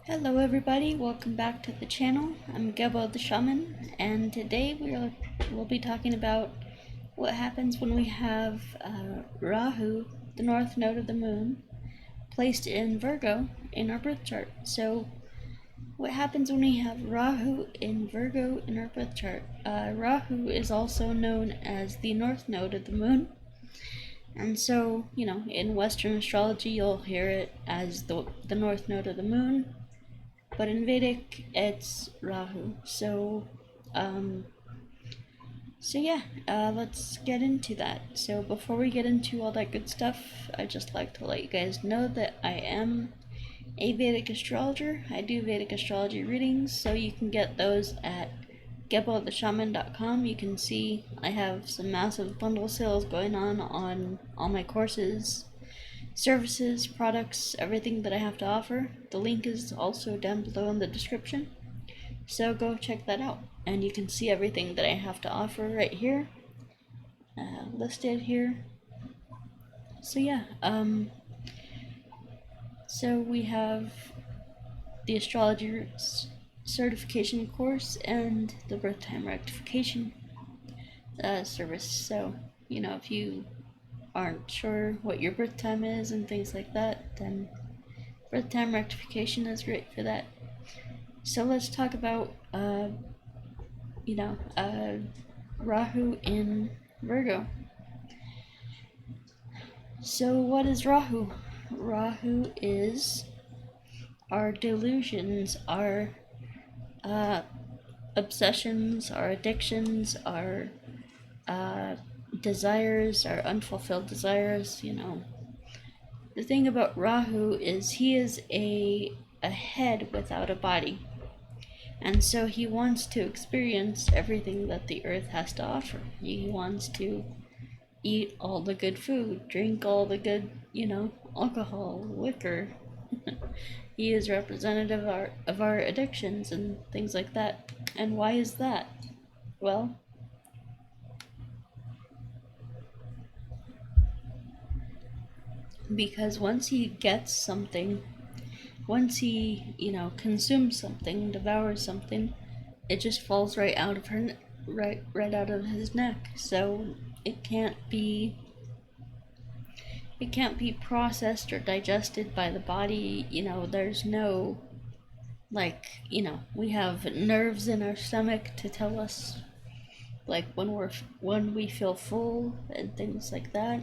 Hello everybody, welcome back to the channel. I'm Gebo the Shaman, and today we'll be talking about what happens when we have Rahu, the north node of the moon, placed in Virgo in our birth chart. So what happens when we have Rahu in Virgo in our birth chart? Rahu is also known as the north node of the moon. And so, in Western astrology, you'll hear it as the north node of the moon, but in Vedic, it's Rahu. So yeah, let's get into that. So before we get into all that good stuff, I'd just like to let you guys know that I am a Vedic astrologer. I do Vedic astrology readings, so you can get those at gebotheshaman.com. You can see I have some massive bundle sales going on all my courses, services, products, everything that I have to offer. The link is also down below in the description, so go check that out, and you can see everything that I have to offer right here, listed here. So yeah, so we have the astrology roots certification course and the birth time rectification service. So if you aren't sure what your birth time is and things like that, then birth time rectification is great for that. So let's talk about Rahu in Virgo. So what is Rahu? Rahu is our delusions, our obsessions, our addictions, our desires, our unfulfilled desires. The thing about Rahu is he is a head without a body. And so he wants to experience everything that the earth has to offer. He wants to eat all the good food, drink all the good, alcohol, liquor. He is representative of our addictions and things like that. And why is that? Well, because once he gets something, once he, consumes something, devours something, it just falls right out of right out of his neck. So it can't be processed or digested by the body. There's no, we have nerves in our stomach to tell us when we feel full and things like that.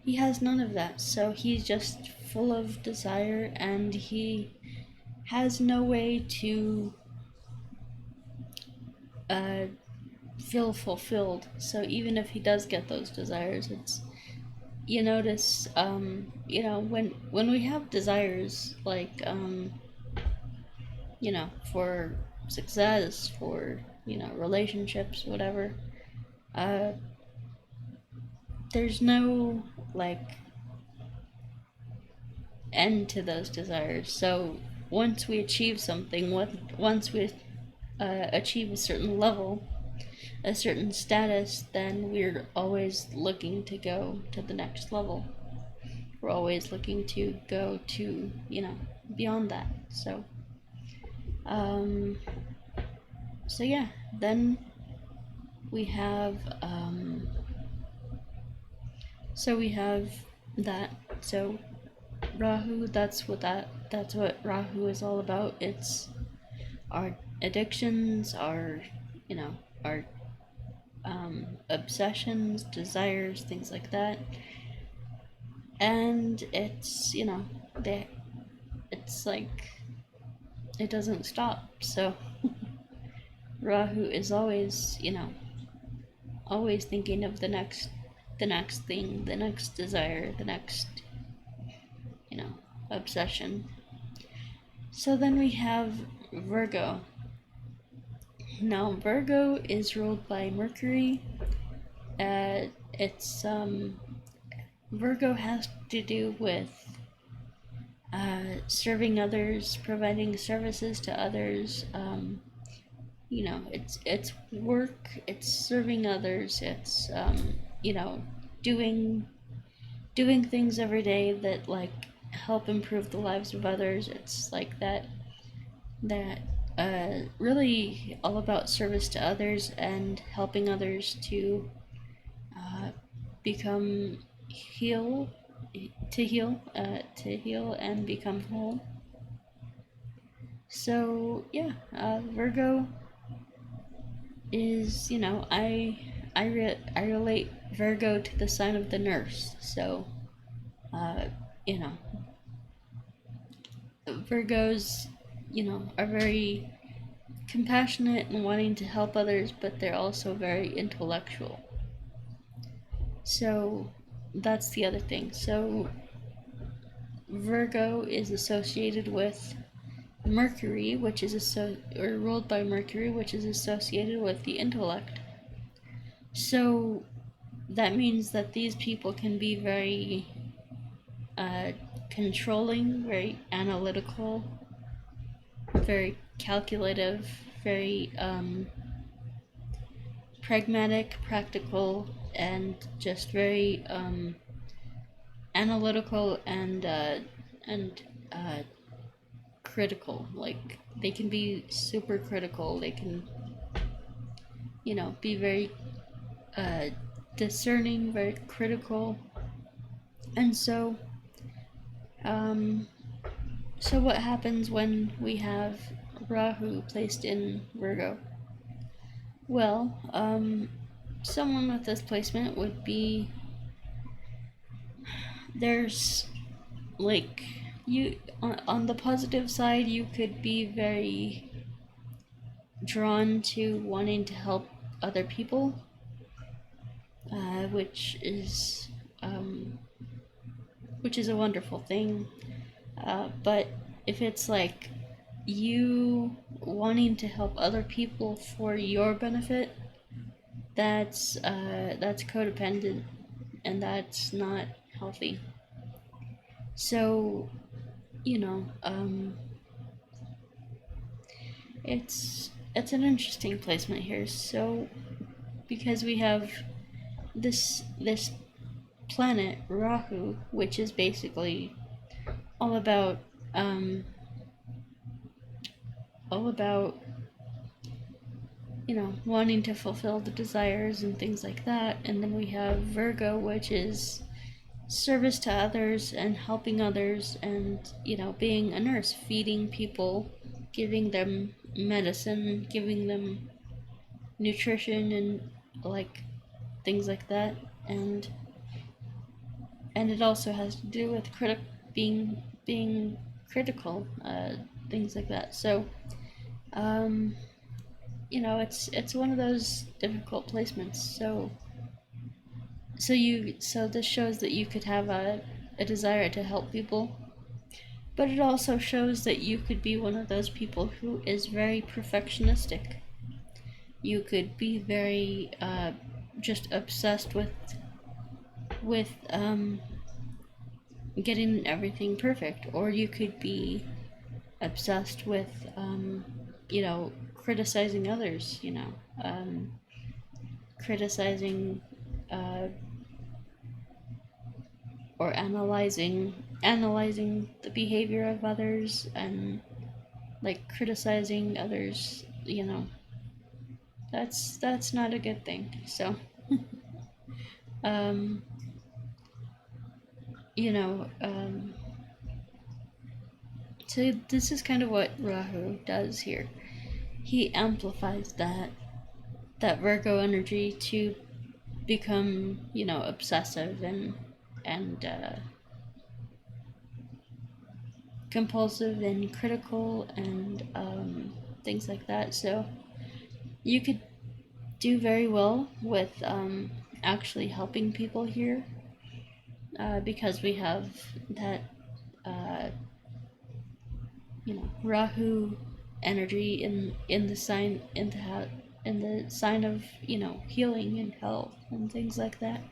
He has none of that, so he's just full of desire, and he has no way to feel fulfilled. So even if he does get those desires, it's, you notice, when we have desires, for success, for, relationships, whatever, there's no, end to those desires. So once we achieve something, once we achieve a certain level, a certain status, then we're always looking to go to the next level. We're always looking to go to, beyond that. So yeah, then we have that. So Rahu, that's what Rahu is all about. It's our addictions, our obsessions, desires, things like that. And it's, it's like it doesn't stop. So Rahu is always, always thinking of the next thing, the next desire, the next, obsession. So then we have Virgo. Now Virgo is ruled by Mercury. It's Virgo has to do with serving others, providing services to others. It's work, it's serving others, it's doing things every day that help improve the lives of others. It's like that that really all about service to others and helping others to become heal to heal and become whole. So yeah, Virgo is, I relate Virgo to the sign of the nurse. So uh, you know Virgos, are very compassionate and wanting to help others, but they're also very intellectual. So that's the other thing. So Virgo is associated with Mercury, which is or ruled by Mercury, which is associated with the intellect. So that means that these people can be very uh, controlling, very analytical, very calculative, very pragmatic, practical, and just very analytical and critical. Like they can be super critical. They can, be very uh, discerning, very critical, and um, so what happens when we have Rahu placed in Virgo? Well, someone with this placement would be there's like you on the positive side you could be very drawn to wanting to help other people, which is a wonderful thing. But if it's like you wanting to help other people for your benefit, that's codependent, and that's not healthy. So, you know, it's an interesting placement here. So, because we have this planet Rahu, which is basically all about all about wanting to fulfill the desires and things like that, and then we have Virgo, which is service to others and helping others, and being a nurse, feeding people, giving them medicine, giving them nutrition and like things like that, and it also has to do with being critical, things like that. So it's one of those difficult placements. So this shows that you could have a desire to help people, but it also shows that you could be one of those people who is very perfectionistic. You could be very just obsessed with getting everything perfect, or you could be obsessed with criticizing others, criticizing or analyzing the behavior of others, and like criticizing others. That's not a good thing. So um you know um so this is kind of what Rahu does here. He amplifies that Virgo energy to become obsessive and compulsive and critical, and things like that. So you could do very well with actually helping people here, because we have that uh, Rahu energy in the sign in the sign of healing and health and things like that.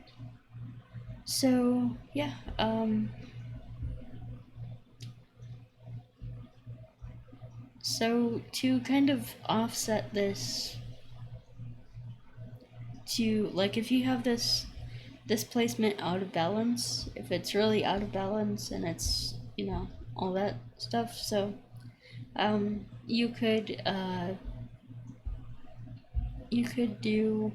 So yeah, so to kind of offset this, to like if you have this placement out of balance, if it's really out of balance and it's all that stuff, so You could do,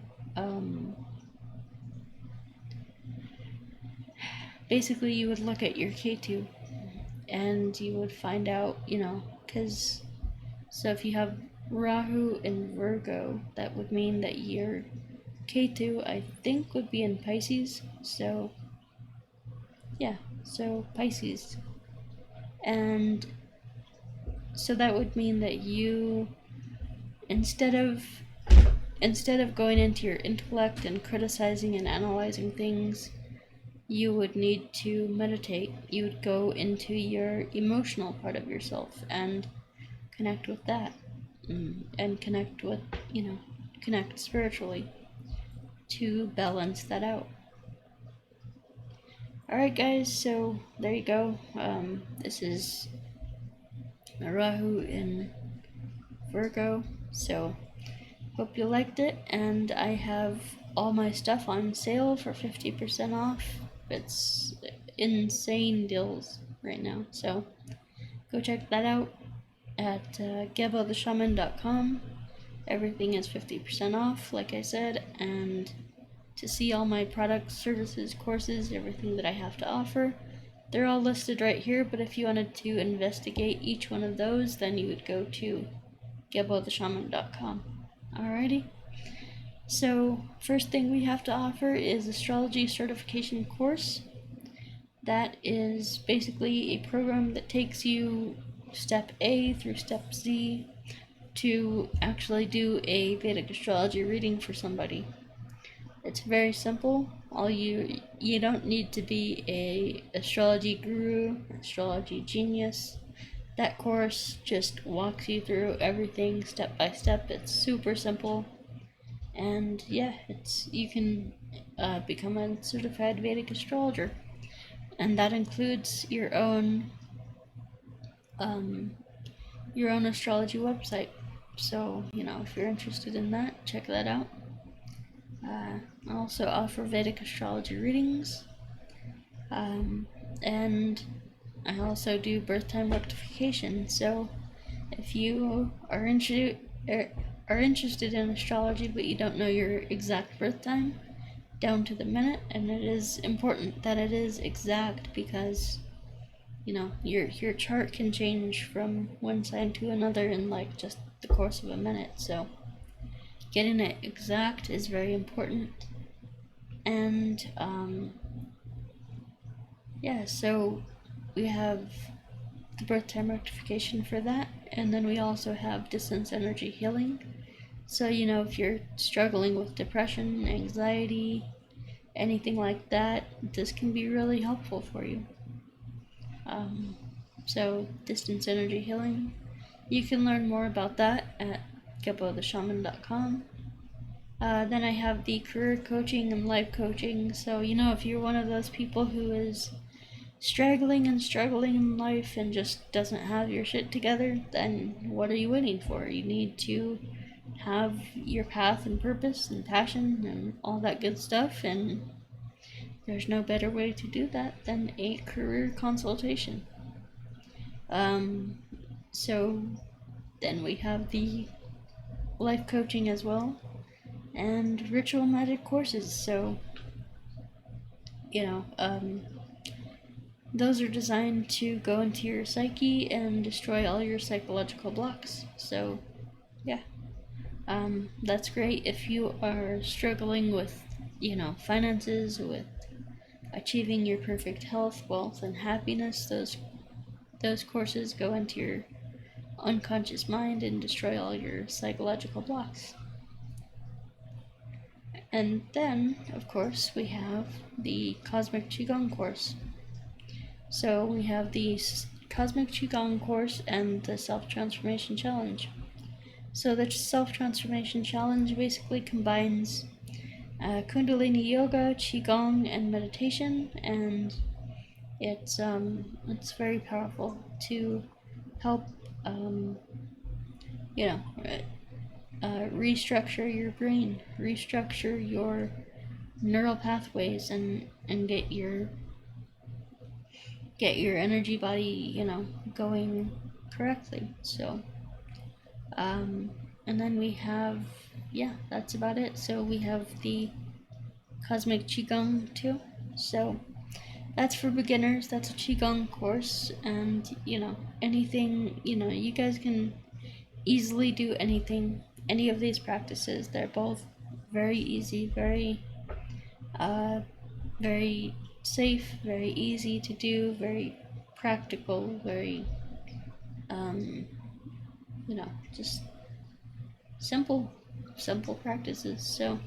basically you would look at your K2 and you would find out, because, so if you have Rahu in Virgo, that would mean that your K2, I think, would be in Pisces. So, yeah, so Pisces. And so that would mean that you, instead of going into your intellect and criticizing and analyzing things, you would need to meditate. You would go into your emotional part of yourself and connect with that, and connect with, connect spiritually to balance that out. Alright guys, so there you go. This is Rahu in Virgo, so hope you liked it, and I have all my stuff on sale for 50% off. It's insane deals right now, so go check that out at GeboTheShaman.com. Everything is 50% off, like I said, and to see all my products, services, courses, everything that I have to offer, they're all listed right here. But if you wanted to investigate each one of those, then you would go to GeboTheShaman.com. Alrighty. So first thing we have to offer is Astrology Certification course. That is basically a program that takes you step A through step Z to actually do a Vedic astrology reading for somebody. It's very simple. You don't need to be a astrology guru, astrology genius. That course just walks you through everything step by step. It's super simple, and yeah, you can become a certified Vedic astrologer, and that includes your own astrology website. So if you're interested in that, check that out. I also offer Vedic astrology readings, and I also do birth time rectification. So if you are interested in astrology but you don't know your exact birth time down to the minute, and it is important that it is exact, because your chart can change from one sign to another in like just the course of a minute. So getting it exact is very important. And so we have the birth time rectification for that, and then we also have distance energy healing. So if you're struggling with depression, anxiety, anything like that, this can be really helpful for you. So distance energy healing, you can learn more about that at GeboTheShaman.com. Then I have the career coaching and life coaching. So if you're one of those people who is struggling in life and just doesn't have your shit together, then what are you waiting for? You need to have your path and purpose and passion and all that good stuff, and there's no better way to do that than a career consultation. So then we have the life coaching as well, and ritual magic courses. So those are designed to go into your psyche and destroy all your psychological blocks. So yeah, that's great if you are struggling with finances, with achieving your perfect health, wealth, and happiness. Those courses go into your unconscious mind and destroy all your psychological blocks. And then, of course, we have the Cosmic Qigong course. So we have the Cosmic Qigong course and the Self-Transformation Challenge. So the Self-Transformation Challenge basically combines Kundalini Yoga, Qigong, and meditation, and it's very powerful to help restructure your brain, restructure your neural pathways, and get your energy body going correctly. So, and then we have, yeah, that's about it. So we have the Cosmic Qigong too. So that's for beginners. That's a Qigong course, and you know, anything, you know, you guys can easily do anything, any of these practices. They're both very easy, very safe, very easy to do, very practical, very, you know, just simple practices. So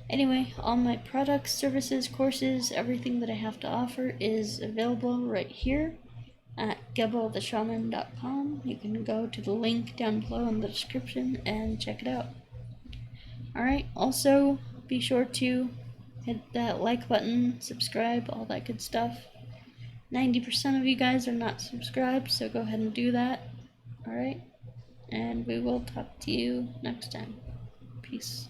anyway, all my products, services, courses, everything that I have to offer is available right here at gebotheshaman.com. You can go to the link down below in the description and check it out. Alright, also be sure to hit that like button, subscribe, all that good stuff. 90% of you guys are not subscribed, so go ahead and do that. Alright, and we will talk to you next time. Peace.